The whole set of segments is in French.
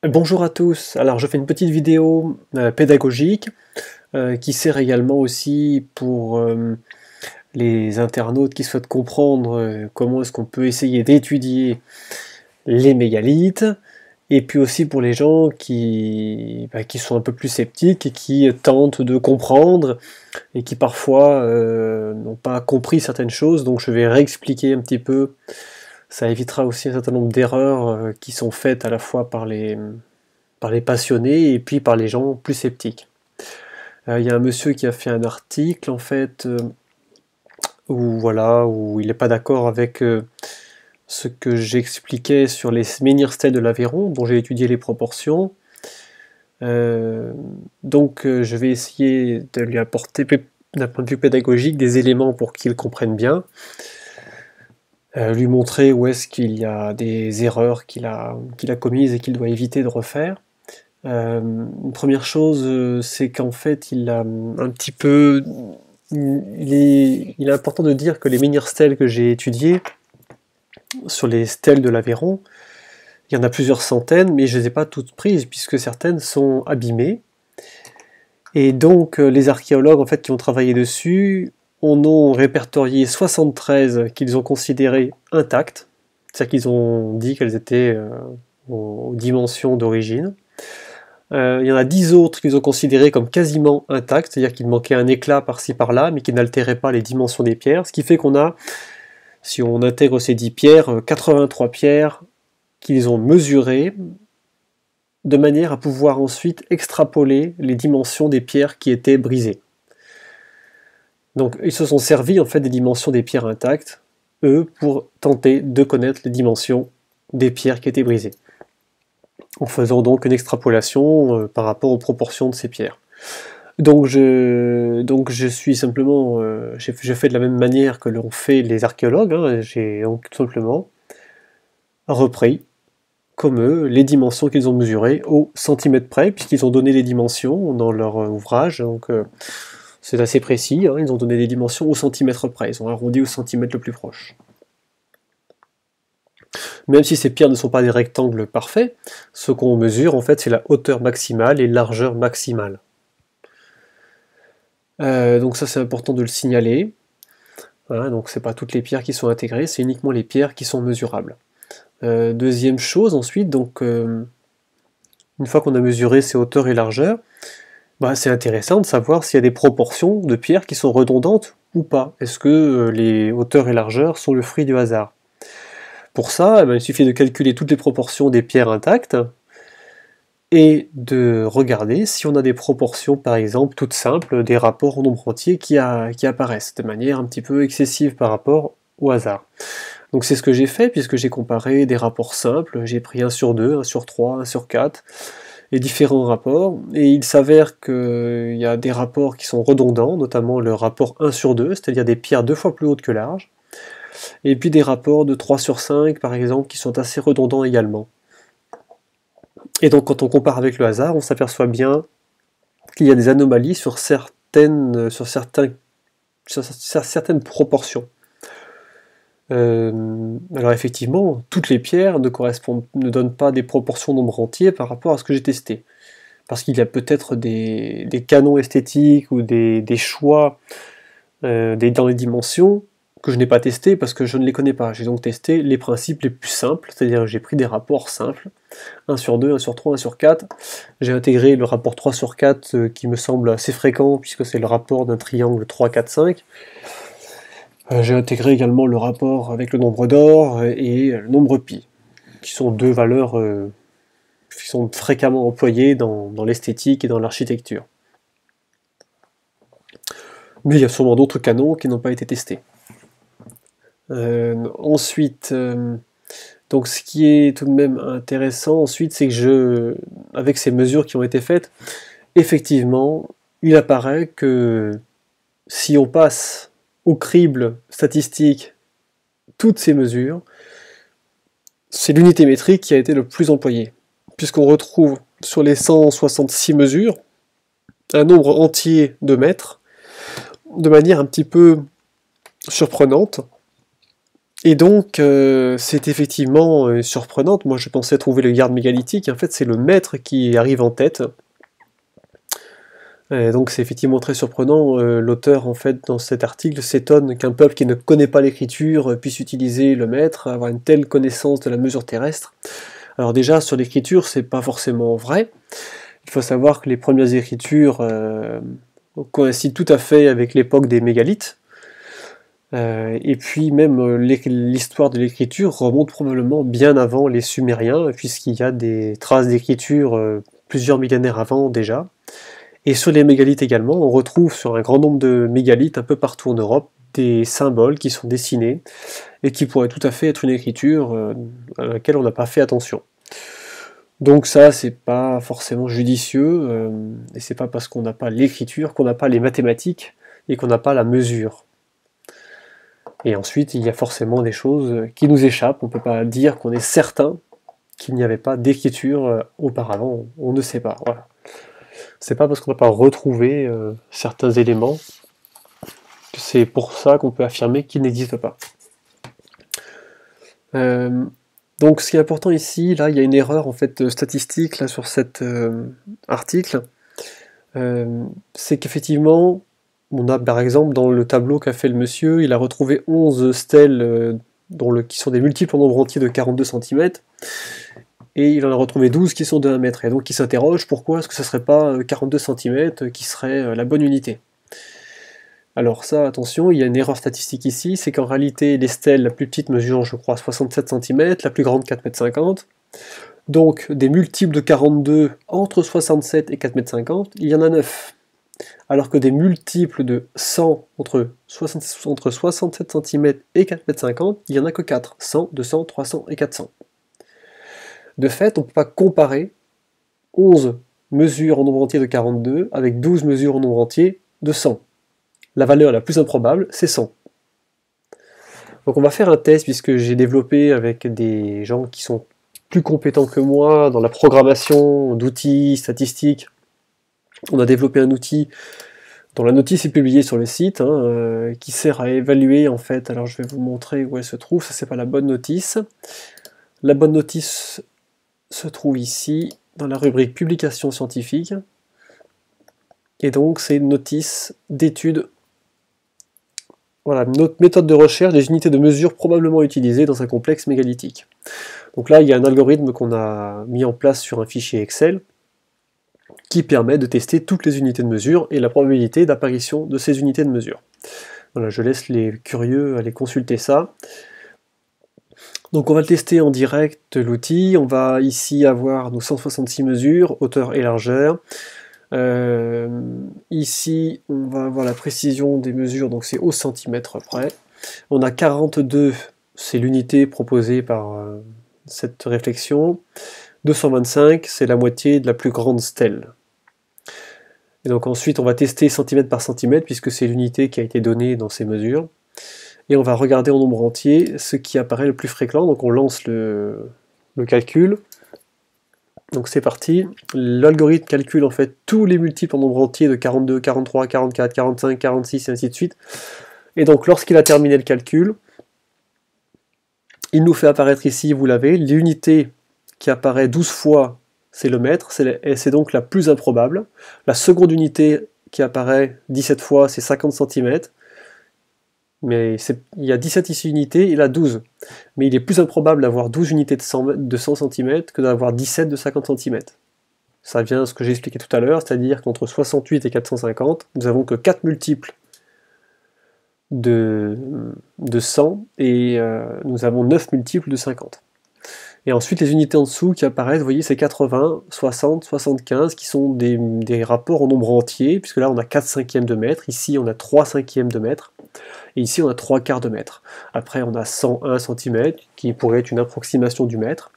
Bonjour à tous, alors je fais une petite vidéo pédagogique qui sert également aussi pour les internautes qui souhaitent comprendre comment est-ce qu'on peut essayer d'étudier les mégalithes, et puis aussi pour les gens qui sont un peu plus sceptiques et qui tentent de comprendre et qui parfois n'ont pas compris certaines choses, donc je vais réexpliquer un petit peu. Ça évitera aussi un certain nombre d'erreurs qui sont faites à la fois par les passionnés et puis par les gens plus sceptiques. Il y a un monsieur qui a fait un article en fait où il n'est pas d'accord avec ce que j'expliquais sur les menhirs stèles de l'Aveyron, dont j'ai étudié les proportions. Je vais essayer de lui apporter d'un point de vue pédagogique des éléments pour qu'il comprenne bien, lui montrer où est-ce qu'il y a des erreurs qu'il a commises et qu'il doit éviter de refaire. Une première chose, c'est qu'en fait, il est important de dire que les menhirs stèles que j'ai étudiés, sur les stèles de l'Aveyron, il y en a plusieurs centaines, mais je ne les ai pas toutes prises, puisque certaines sont abîmées. Et donc, les archéologues en fait, qui ont travaillé dessus, en ont répertorié 73 qu'ils ont considérées intactes, c'est-à-dire qu'ils ont dit qu'elles étaient aux dimensions d'origine. Il y en a 10 autres qu'ils ont considérés comme quasiment intacts, c'est-à-dire qu'il manquait un éclat par-ci par-là, mais qui n'altérait pas les dimensions des pierres, ce qui fait qu'on a, si on intègre ces 10 pierres, 83 pierres qu'ils ont mesurées, de manière à pouvoir ensuite extrapoler les dimensions des pierres qui étaient brisées. Donc ils se sont servis en fait des dimensions des pierres intactes, eux, pour tenter de connaître les dimensions des pierres qui étaient brisées, en faisant donc une extrapolation par rapport aux proportions de ces pierres. Donc je suis simplement, je fais de la même manière que l'ont fait les archéologues, hein, j'ai donc tout simplement repris, comme eux, les dimensions qu'ils ont mesurées au centimètre près, puisqu'ils ont donné les dimensions dans leur ouvrage, donc c'est assez précis, hein, ils ont donné des dimensions au centimètre près, ils ont arrondi au centimètre le plus proche. Même si ces pierres ne sont pas des rectangles parfaits, ce qu'on mesure en fait c'est la hauteur maximale et largeur maximale. Donc ça c'est important de le signaler. Voilà, donc c'est pas toutes les pierres qui sont intégrées, c'est uniquement les pierres qui sont mesurables. Deuxième chose ensuite, donc une fois qu'on a mesuré ces hauteurs et largeurs, c'est intéressant de savoir s'il y a des proportions de pierres qui sont redondantes ou pas. Est-ce que les hauteurs et largeurs sont le fruit du hasard? Pour ça, il suffit de calculer toutes les proportions des pierres intactes et de regarder si on a des proportions, par exemple, toutes simples, des rapports en nombre entier qui apparaissent de manière un petit peu excessive par rapport au hasard. Donc c'est ce que j'ai fait, puisque j'ai comparé des rapports simples, j'ai pris 1 sur 2, 1 sur 3, 1 sur 4, et différents rapports, et il s'avère qu'il y a des rapports qui sont redondants, notamment le rapport 1 sur 2, c'est-à-dire des pierres 2 fois plus hautes que larges, et puis des rapports de 3 sur 5, par exemple, qui sont assez redondants également. Et donc quand on compare avec le hasard, on s'aperçoit bien qu'il y a des anomalies sur certaines proportions. Alors effectivement, toutes les pierres ne donnent pas des proportions nombre entier par rapport à ce que j'ai testé. Parce qu'il y a peut-être des canons esthétiques ou des choix dans les dimensions que je n'ai pas testé parce que je ne les connais pas. J'ai donc testé les principes les plus simples, c'est-à-dire j'ai pris des rapports simples, 1 sur 2, 1 sur 3, 1 sur 4. J'ai intégré le rapport 3 sur 4 qui me semble assez fréquent puisque c'est le rapport d'un triangle 3, 4, 5. J'ai intégré également le rapport avec le nombre d'or et le nombre pi, qui sont deux valeurs qui sont fréquemment employées dans l'esthétique et dans l'architecture. Mais il y a sûrement d'autres canons qui n'ont pas été testés. Ensuite, donc ce qui est tout de même intéressant ensuite, c'est que avec ces mesures qui ont été faites, effectivement, il apparaît que si on passe au crible statistique toutes ces mesures, c'est l'unité métrique qui a été le plus employée, puisqu'on retrouve sur les 166 mesures un nombre entier de mètres, de manière un petit peu surprenante. Et donc, c'est effectivement surprenant. Moi, je pensais trouver le garde mégalithique. En fait, c'est le maître qui arrive en tête. Donc, c'est effectivement très surprenant. L'auteur, en fait, dans cet article, s'étonne qu'un peuple qui ne connaît pas l'écriture puisse utiliser le maître, avoir une telle connaissance de la mesure terrestre. Alors déjà, sur l'écriture, c'est pas forcément vrai. Il faut savoir que les premières écritures coïncident tout à fait avec l'époque des mégalithes. Et puis même l'histoire de l'écriture remonte probablement bien avant les Sumériens, puisqu'il y a des traces d'écriture plusieurs millénaires avant déjà. Et sur les mégalithes également, on retrouve sur un grand nombre de mégalithes un peu partout en Europe des symboles qui sont dessinés et qui pourraient tout à fait être une écriture à laquelle on n'a pas fait attention. Donc ça, c'est pas forcément judicieux, et c'est pas parce qu'on n'a pas l'écriture qu'on n'a pas les mathématiques et qu'on n'a pas la mesure. Et ensuite, il y a forcément des choses qui nous échappent. On ne peut pas dire qu'on est certain qu'il n'y avait pas d'écriture auparavant. On ne sait pas. Voilà. C'est pas parce qu'on n'a pas retrouvé certains éléments que c'est pour ça qu'on peut affirmer qu'ils n'existent pas. Donc, ce qui est important ici, là, il y a une erreur en fait statistique là sur cet article. C'est qu'effectivement, on a par exemple dans le tableau qu'a fait le monsieur, il a retrouvé 11 stèles qui sont des multiples en nombre entier de 42 cm, et il en a retrouvé 12 qui sont de 1 mètre. Et donc il s'interroge pourquoi est-ce que ça ne serait pas 42 cm qui serait la bonne unité. Alors ça, attention, il y a une erreur statistique ici, c'est qu'en réalité les stèles, la plus petite mesure je crois 67 cm, la plus grande 4,50 m. Donc des multiples de 42 entre 67 et 4,50 m, il y en a 9. Alors que des multiples de 100 entre 67 cm et 4,50 m, il n'y en a que 4. 100, 200, 300 et 400. De fait, on ne peut pas comparer 11 mesures en nombre entier de 42 avec 12 mesures en nombre entier de 100. La valeur la plus improbable, c'est 100. Donc on va faire un test, puisque j'ai développé avec des gens qui sont plus compétents que moi dans la programmation d'outils statistiques. On a développé un outil dont la notice est publiée sur le site, qui sert à évaluer en fait. Alors je vais vous montrer où elle se trouve. Ça, c'est pas la bonne notice. La bonne notice se trouve ici dans la rubrique publication scientifique, et donc c'est une notice d'étude. Voilà, notre méthode de recherche des unités de mesure probablement utilisées dans un complexe mégalithique. Donc là, il y a un algorithme qu'on a mis en place sur un fichier Excel qui permet de tester toutes les unités de mesure et la probabilité d'apparition de ces unités de mesure. Voilà, je laisse les curieux aller consulter ça. Donc on va le tester en direct, l'outil. On va ici avoir nos 166 mesures, hauteur et largeur. Ici, on va avoir la précision des mesures, donc c'est au centimètre près. On a 42, c'est l'unité proposée par cette réflexion. 225, c'est la moitié de la plus grande stèle. Et donc ensuite, on va tester centimètre par centimètre, puisque c'est l'unité qui a été donnée dans ces mesures. Et on va regarder en nombre entier ce qui apparaît le plus fréquent. Donc on lance le calcul. Donc c'est parti. L'algorithme calcule en fait tous les multiples en nombre entier de 42, 43, 44, 45, 46 et ainsi de suite. Et donc lorsqu'il a terminé le calcul, il nous fait apparaître ici, vous l'avez, l'unité qui apparaît 12 fois, c'est le mètre, et c'est donc la plus improbable. La seconde unité qui apparaît 17 fois, c'est 50 cm. Mais il y a 17 ici unités, il a 12. Mais il est plus improbable d'avoir 12 unités de 100 cm que d'avoir 17 de 50 cm. Ça vient de ce que j'ai expliqué tout à l'heure, c'est-à-dire qu'entre 68 et 450, nous avons que 4 multiples de 100, et nous avons 9 multiples de 50. Et ensuite, les unités en dessous qui apparaissent, vous voyez, c'est 80, 60, 75, qui sont des rapports en nombre entier, puisque là, on a 4 cinquièmes de mètre, ici, on a 3 cinquièmes de mètre, et ici, on a 3 quarts de mètre. Après, on a 101 cm, qui pourrait être une approximation du mètre,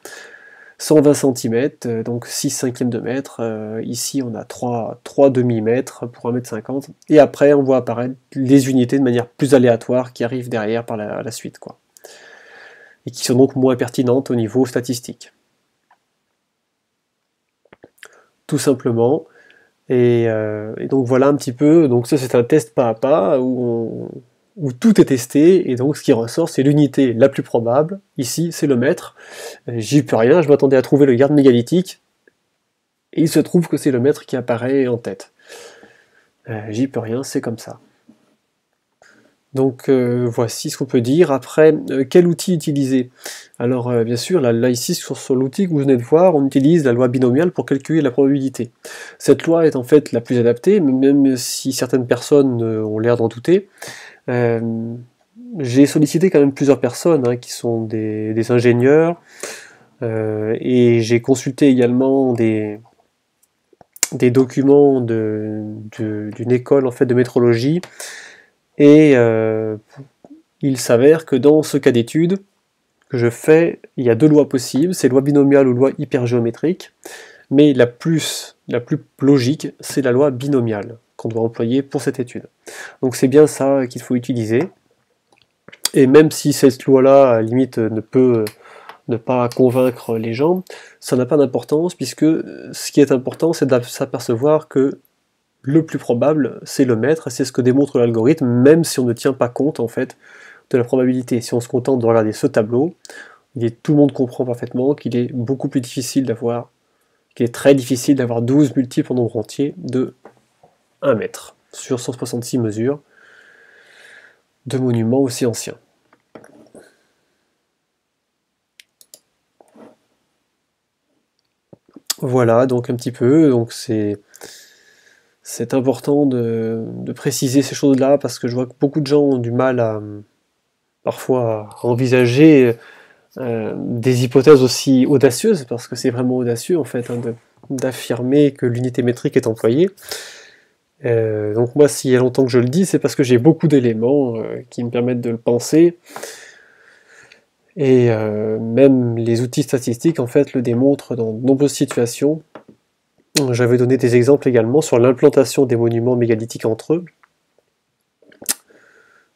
120 cm, donc 6 cinquièmes de mètre, ici, on a 3 demi-mètres pour 1,50 m, et après, on voit apparaître les unités de manière plus aléatoire qui arrivent derrière par la suite, quoi. Et qui sont donc moins pertinentes au niveau statistique. Tout simplement. Et donc voilà un petit peu, donc ça c'est un test pas à pas, où où tout est testé, et donc ce qui ressort, c'est l'unité la plus probable. Ici, c'est le mètre. J'y peux rien, je m'attendais à trouver le garde mégalithique, et il se trouve que c'est le mètre qui apparaît en tête. J'y peux rien, c'est comme ça. Donc voici ce qu'on peut dire. Après, quel outil utiliser? Alors bien sûr, là ici sur l'outil que vous venez de voir, on utilise la loi binomiale pour calculer la probabilité. Cette loi est en fait la plus adaptée, même si certaines personnes ont l'air d'en douter. J'ai sollicité quand même plusieurs personnes qui sont des ingénieurs, et j'ai consulté également des documents d'une école en fait de métrologie, et il s'avère que dans ce cas d'étude que je fais, il y a deux lois possibles, c'est loi binomiale ou loi hypergéométrique, mais la plus logique, c'est la loi binomiale qu'on doit employer pour cette étude. Donc c'est bien ça qu'il faut utiliser, et même si cette loi-là, à la limite, ne peut ne pas convaincre les gens, ça n'a pas d'importance, puisque ce qui est important, c'est de s'apercevoir que le plus probable, c'est le mètre, et c'est ce que démontre l'algorithme, même si on ne tient pas compte, en fait, de la probabilité. Si on se contente de regarder ce tableau, tout le monde comprend parfaitement qu'il est beaucoup plus difficile d'avoir, qu'il est très difficile d'avoir 12 multiples en nombre entier de 1 mètre, sur 166 mesures de monuments aussi anciens. Voilà, donc un petit peu, donc c'est important de préciser ces choses-là, parce que je vois que beaucoup de gens ont du mal parfois à envisager des hypothèses aussi audacieuses, parce que c'est vraiment audacieux en fait d'affirmer que l'unité métrique est employée. Donc moi, s'il y a longtemps que je le dis, c'est parce que j'ai beaucoup d'éléments qui me permettent de le penser, et même les outils statistiques en fait le démontrent dans de nombreuses situations. J'avais donné des exemples également sur l'implantation des monuments mégalithiques entre eux,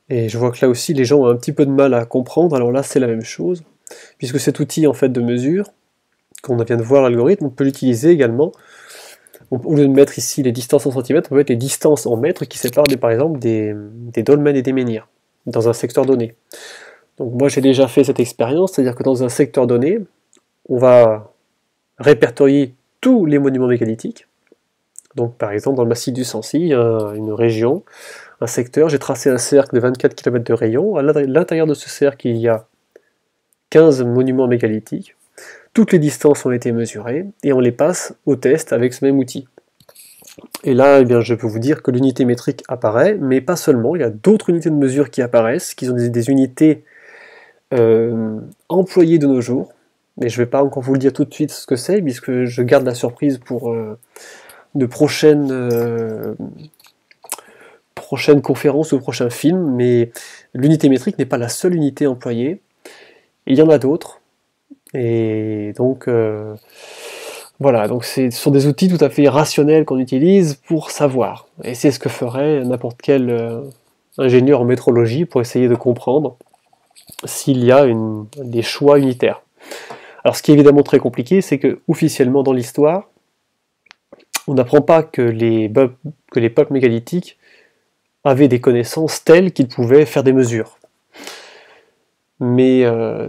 et je vois que là aussi les gens ont un petit peu de mal à comprendre. Alors là c'est la même chose, puisque cet outil en fait de mesure qu'on vient de voir l'algorithme, on peut l'utiliser également. Au lieu de mettre ici les distances en centimètres, on peut mettre les distances en mètres qui séparent par exemple des dolmens et des menhirs dans un secteur donné. Donc moi j'ai déjà fait cette expérience, c'est-à-dire que dans un secteur donné, on va répertorier tous les monuments mégalithiques. Donc par exemple dans le massif du Sancy, une région, un secteur, j'ai tracé un cercle de 24 km de rayon. À l'intérieur de ce cercle, il y a 15 monuments mégalithiques. Toutes les distances ont été mesurées et on les passe au test avec ce même outil. Et là, eh bien, je peux vous dire que l'unité métrique apparaît, mais pas seulement, il y a d'autres unités de mesure qui apparaissent, qui sont des unités employées de nos jours. Mais je ne vais pas encore vous le dire tout de suite ce que c'est, puisque je garde la surprise pour de prochaines conférences ou prochains films, mais l'unité métrique n'est pas la seule unité employée, il y en a d'autres. Et donc voilà, donc ce sont des outils tout à fait rationnels qu'on utilise pour savoir. Et c'est ce que ferait n'importe quel ingénieur en métrologie pour essayer de comprendre s'il y a des choix unitaires. Alors ce qui est évidemment très compliqué, c'est que officiellement dans l'histoire, on n'apprend pas que les peuples mégalithiques avaient des connaissances telles qu'ils pouvaient faire des mesures. Mais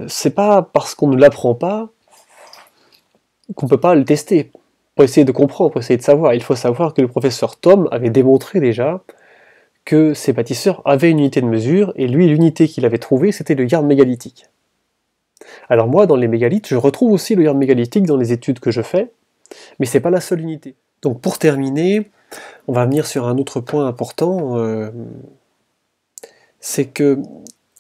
c'est pas parce qu'on ne l'apprend pas qu'on peut pas le tester, pour essayer de comprendre, pour essayer de savoir. Il faut savoir que le professeur Thom avait démontré déjà que ces bâtisseurs avaient une unité de mesure, et lui, l'unité qu'il avait trouvée, c'était le yard mégalithique. Alors moi, dans les mégalithes, je retrouve aussi le yard mégalithique dans les études que je fais, mais c'est pas la seule unité. Donc pour terminer, on va venir sur un autre point important, c'est que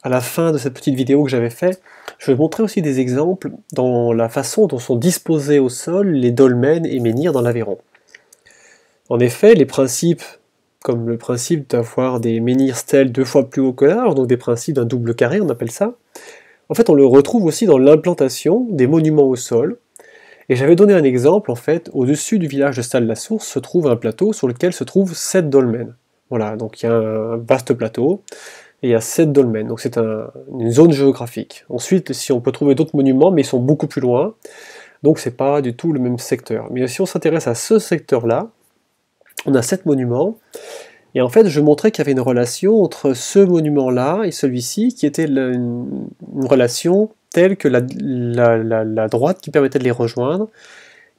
à la fin de cette petite vidéo que j'avais faite, je vais montrer aussi des exemples dans la façon dont sont disposés au sol les dolmens et menhirs dans l'Aveyron. En effet, les principes, comme le principe d'avoir des menhirs stèles 2 fois plus haut que large, donc des principes d'un double carré, on appelle ça, en fait on le retrouve aussi dans l'implantation des monuments au sol. Et j'avais donné un exemple, en fait, au-dessus du village de Salles-la-Source se trouve un plateau sur lequel se trouvent 7 dolmens. Voilà, donc il y a un vaste plateau, et il y a 7 dolmens, donc c'est une zone géographique. Ensuite, si on peut trouver d'autres monuments, mais ils sont beaucoup plus loin, donc c'est pas du tout le même secteur. Mais si on s'intéresse à ce secteur-là, on a 7 monuments, Et en fait, je montrais qu'il y avait une relation entre ce monument-là et celui-ci, qui était une relation telle que la droite qui permettait de les rejoindre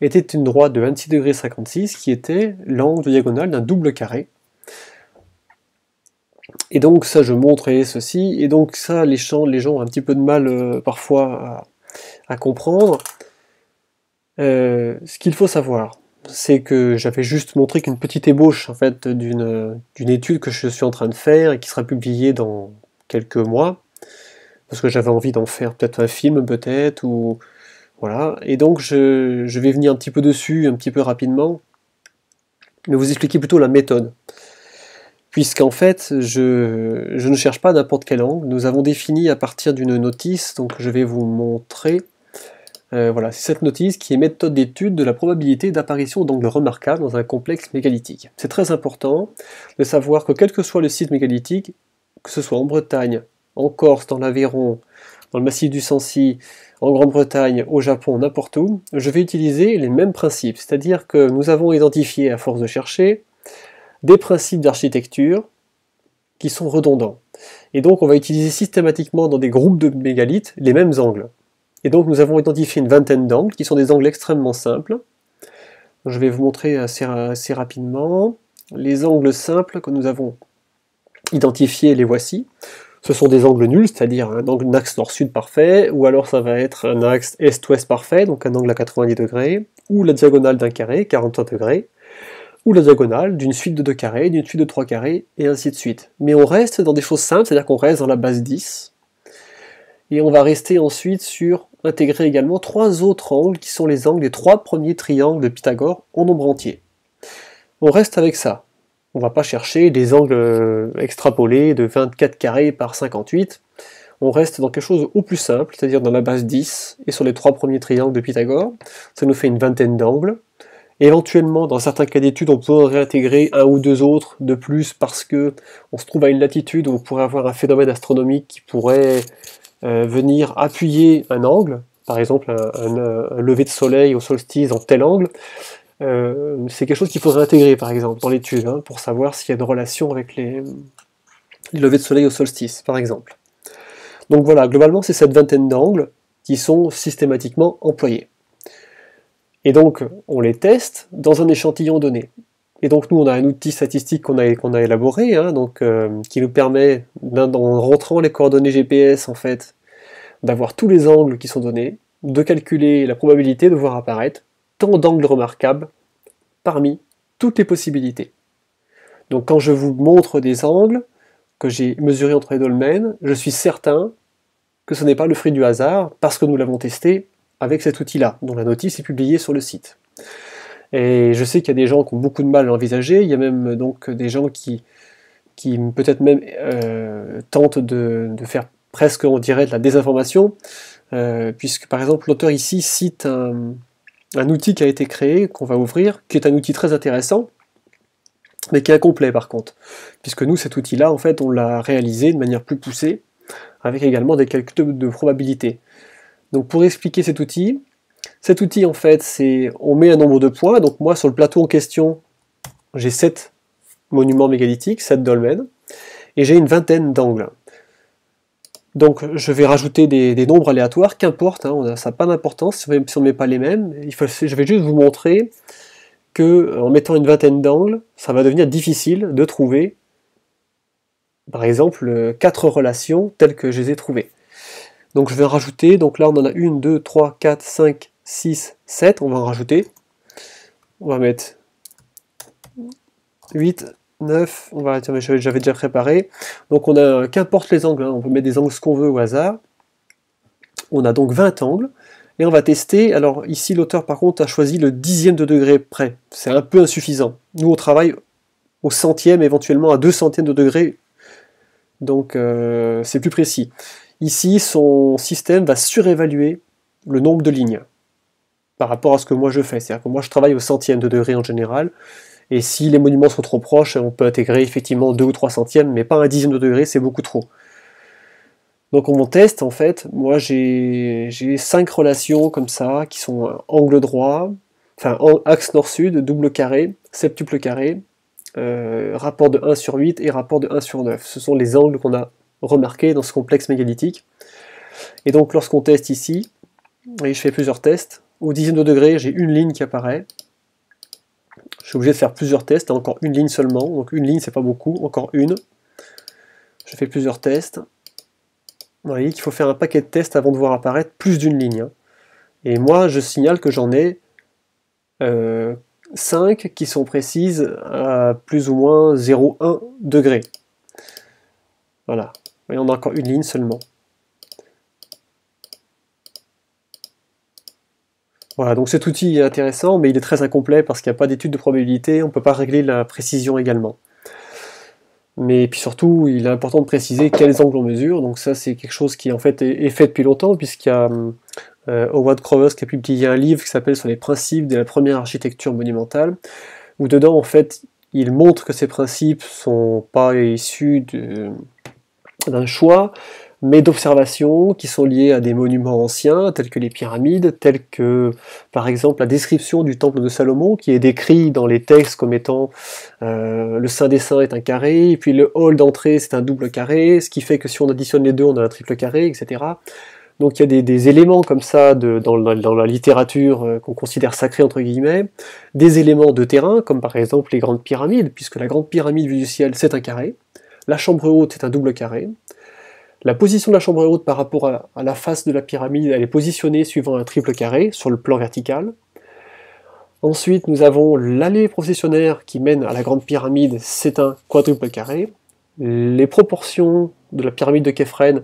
était une droite de 26,56 qui était l'angle diagonal d'un double carré. Et donc ça, je montrais ceci, et donc ça, les gens ont un petit peu de mal parfois à comprendre. Ce qu'il faut savoir, c'est que j'avais juste montré qu'une petite ébauche en fait d'une étude que je suis en train de faire et qui sera publiée dans quelques mois, parce que j'avais envie d'en faire peut-être un film peut-être, ou voilà. Et donc je vais venir un petit peu dessus, un petit peu rapidement, mais vous expliquer plutôt la méthode. Puisqu'en fait, je ne cherche pas n'importe quel angle, nous avons défini à partir d'une notice, donc je vais vous montrer. Voilà, c'est cette notice qui est méthode d'étude de la probabilité d'apparition d'angles remarquables dans un complexe mégalithique. C'est très important de savoir que quel que soit le site mégalithique, que ce soit en Bretagne, en Corse, dans l'Aveyron, dans le massif du Sancy, en Grande-Bretagne, au Japon, n'importe où, je vais utiliser les mêmes principes. C'est-à-dire que nous avons identifié, à force de chercher, des principes d'architecture qui sont redondants. Et donc on va utiliser systématiquement dans des groupes de mégalithes les mêmes angles. Et donc nous avons identifié une vingtaine d'angles, qui sont des angles extrêmement simples. Je vais vous montrer assez rapidement. Les angles simples que nous avons identifiés, les voici. Ce sont des angles nuls, c'est-à-dire un axe nord-sud parfait, ou alors ça va être un axe est-ouest parfait, donc un angle à 90 degrés, ou la diagonale d'un carré, 43 degrés, ou la diagonale d'une suite de 2 carrés, d'une suite de 3 carrés, et ainsi de suite. Mais on reste dans des choses simples, c'est-à-dire qu'on reste dans la base 10, et on va rester ensuite sur intégrer également 3 autres angles, qui sont les angles des 3 premiers triangles de Pythagore en nombre entier. On reste avec ça. On ne va pas chercher des angles extrapolés de 24 carrés par 58, on reste dans quelque chose au plus simple, c'est-à-dire dans la base 10, et sur les 3 premiers triangles de Pythagore, ça nous fait une vingtaine d'angles. Éventuellement, dans certains cas d'études, on peut réintégrer un ou deux autres de plus parce que on se trouve à une latitude où on pourrait avoir un phénomène astronomique qui pourrait venir appuyer un angle, par exemple un lever de soleil au solstice en tel angle. C'est quelque chose qu'il faudrait intégrer, par exemple, dans l'étude, pour savoir s'il y a une relation avec les levers de soleil au solstice, par exemple. Donc voilà, globalement, c'est cette vingtaine d'angles qui sont systématiquement employés. Et donc, on les teste dans un échantillon donné. Et donc, nous, on a un outil statistique qu'on a élaboré, qui nous permet, en rentrant les coordonnées GPS, en fait, d'avoir tous les angles qui sont donnés, de calculer la probabilité de voir apparaître tant d'angles remarquables parmi toutes les possibilités. Donc, quand je vous montre des angles que j'ai mesurés entre les dolmens, je suis certain que ce n'est pas le fruit du hasard, parce que nous l'avons testé avec cet outil-là, dont la notice est publiée sur le site. Et je sais qu'il y a des gens qui ont beaucoup de mal à l'envisager, il y a même donc des gens qui peut-être même tentent de faire presque, on dirait, de la désinformation, puisque par exemple l'auteur ici cite un outil qui a été créé, qu'on va ouvrir, qui est un outil très intéressant, mais qui est incomplet par contre, puisque nous cet outil-là, en fait, on l'a réalisé de manière plus poussée, avec également des calculs de probabilité. Donc pour expliquer cet outil en fait, c'est on met un nombre de points, donc moi sur le plateau en question, j'ai 7 monuments mégalithiques, 7 dolmens, et j'ai une vingtaine d'angles. Donc je vais rajouter des nombres aléatoires, qu'importe, ça n'a pas d'importance si on ne met pas les mêmes, je vais juste vous montrer que en mettant une vingtaine d'angles, ça va devenir difficile de trouver, par exemple, 4 relations telles que je les ai trouvées. Donc je vais en rajouter, donc là on en a 1, 2, 3, 4, 5, 6, 7, on va en rajouter. On va mettre 8, 9, j'avais déjà préparé. Donc on a, qu'importe les angles, on peut mettre des angles ce qu'on veut au hasard. On a donc 20 angles, et on va tester. Alors ici l'auteur par contre a choisi le dixième de degré près, c'est un peu insuffisant. Nous on travaille au centième, éventuellement à 2 centièmes de degré, donc c'est plus précis. Ici, son système va surévaluer le nombre de lignes par rapport à ce que moi je fais. C'est-à-dire que moi je travaille au centième de degré en général, et si les monuments sont trop proches, on peut intégrer effectivement 2 ou 3 centièmes, mais pas un dixième de degré, c'est beaucoup trop. Donc on teste, en fait, moi j'ai 5 relations comme ça, qui sont angle droit, enfin axe nord-sud, double carré, septuple carré, rapport de 1 sur 8 et rapport de 1 sur 9. Ce sont les angles qu'on a remarqués dans ce complexe mégalithique. Et donc lorsqu'on teste ici, et je fais plusieurs tests, au dixième de degré, j'ai une ligne qui apparaît. Je suis obligé de faire plusieurs tests, encore une ligne seulement, donc une ligne c'est pas beaucoup, encore une. Je fais plusieurs tests. Vous voyez qu'il faut faire un paquet de tests avant de voir apparaître plus d'une ligne. Et moi je signale que j'en ai 5 qui sont précises à plus ou moins 0,1 degré. Voilà, et on a encore une ligne seulement. Voilà, donc cet outil est intéressant, mais il est très incomplet parce qu'il n'y a pas d'étude de probabilité, on ne peut pas régler la précision également. Mais puis surtout, il est important de préciser quels angles on mesure, donc ça c'est quelque chose qui en fait est fait depuis longtemps, puisqu'il y a Howard Crowers qui a publié un livre qui s'appelle Sur les principes de la première architecture monumentale, où dedans en fait il montre que ces principes sont pas issus d'un choix, mais d'observations qui sont liées à des monuments anciens, tels que les pyramides, tels que, par exemple, la description du temple de Salomon, qui est décrit dans les textes comme étant le Saint des Saints est un carré, et puis le hall d'entrée c'est un double carré, ce qui fait que si on additionne les deux, on a un triple carré, etc. Donc il y a des éléments comme ça dans la littérature qu'on considère sacrée, entre guillemets, des éléments de terrain, comme par exemple les grandes pyramides, puisque la grande pyramide vue du ciel c'est un carré, la chambre haute est un double carré. La position de la chambre haute par rapport à la face de la pyramide, elle est positionnée suivant un triple carré sur le plan vertical. Ensuite, nous avons l'allée processionnaire qui mène à la grande pyramide, c'est un quadruple carré. Les proportions de la pyramide de Képhren,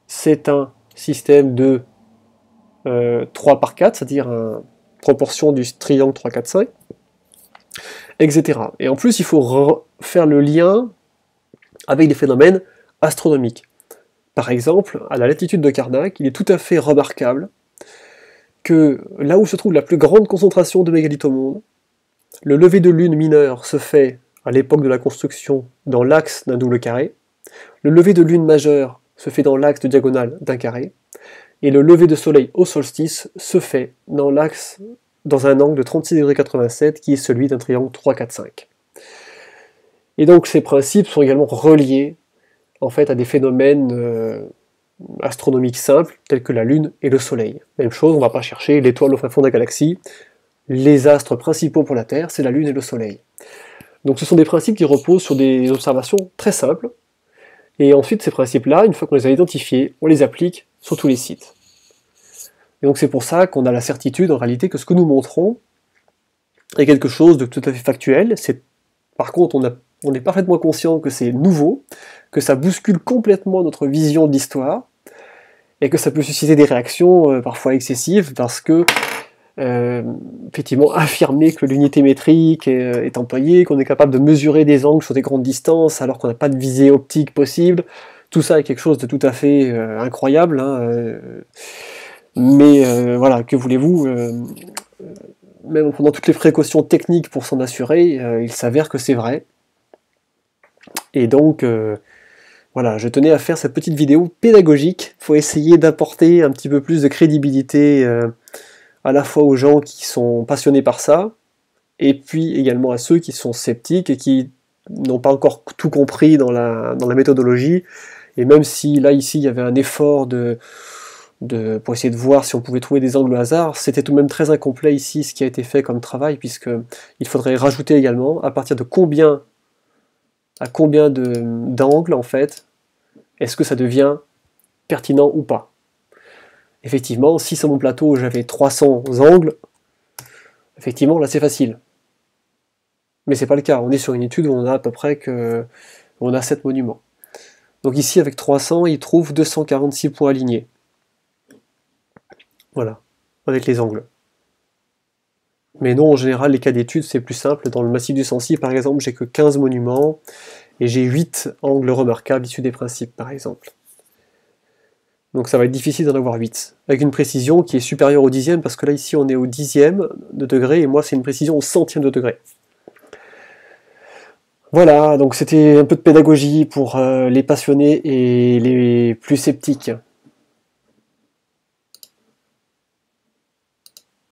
c'est un système de 3 par 4, c'est-à-dire une proportion du triangle 3, 4, 5, etc. Et en plus, il faut faire le lien avec des phénomènes astronomiques. Par exemple, à la latitude de Karnak, il est tout à fait remarquable que là où se trouve la plus grande concentration de mégalithes au monde, le lever de lune mineur se fait à l'époque de la construction dans l'axe d'un double carré, le lever de lune majeur se fait dans l'axe de diagonale d'un carré, et le lever de soleil au solstice se fait dans un angle de 36,87 qui est celui d'un triangle 3, 4, 5. Et donc ces principes sont également reliés en fait à des phénomènes astronomiques simples tels que la Lune et le Soleil. Même chose, on ne va pas chercher l'étoile au fin fond de la galaxie. Les astres principaux pour la Terre, c'est la Lune et le Soleil. Donc ce sont des principes qui reposent sur des observations très simples. Et ensuite ces principes-là, une fois qu'on les a identifiés, on les applique sur tous les sites. Et donc c'est pour ça qu'on a la certitude en réalité que ce que nous montrons est quelque chose de tout à fait factuel. Par contre, on est parfaitement conscient que c'est nouveau, que ça bouscule complètement notre vision de l'histoire, et que ça peut susciter des réactions parfois excessives, parce que, effectivement, affirmer que l'unité métrique est employée, qu'on est capable de mesurer des angles sur des grandes distances, alors qu'on n'a pas de visée optique possible, tout ça est quelque chose de tout à fait incroyable, mais voilà, que voulez-vous, même en prenant toutes les précautions techniques pour s'en assurer, il s'avère que c'est vrai. Et donc, voilà, je tenais à faire cette petite vidéo pédagogique. Il faut essayer d'apporter un petit peu plus de crédibilité à la fois aux gens qui sont passionnés par ça, et puis également à ceux qui sont sceptiques et qui n'ont pas encore tout compris dans la méthodologie. Et même si là, ici, il y avait un effort pour essayer de voir si on pouvait trouver des angles au hasard, c'était tout de même très incomplet ici ce qui a été fait comme travail, puisqu'il faudrait rajouter également à partir de combien d'angles en fait est-ce que ça devient pertinent ou pas. Effectivement, si sur mon plateau j'avais 300 angles, effectivement là c'est facile. Mais c'est pas le cas, on est sur une étude où on a à peu près on a 7 monuments. Donc ici avec 300, il trouve 246 points alignés. Voilà, avec les angles. Mais non, en général, les cas d'étude, c'est plus simple. Dans le massif du Sancy, par exemple, j'ai que 15 monuments, et j'ai 8 angles remarquables issus des principes, par exemple. Donc ça va être difficile d'en avoir 8, avec une précision qui est supérieure au dixième, parce que là, ici, on est au dixième de degré, et moi, c'est une précision au centième de degré. Voilà, donc c'était un peu de pédagogie pour les passionnés et les plus sceptiques.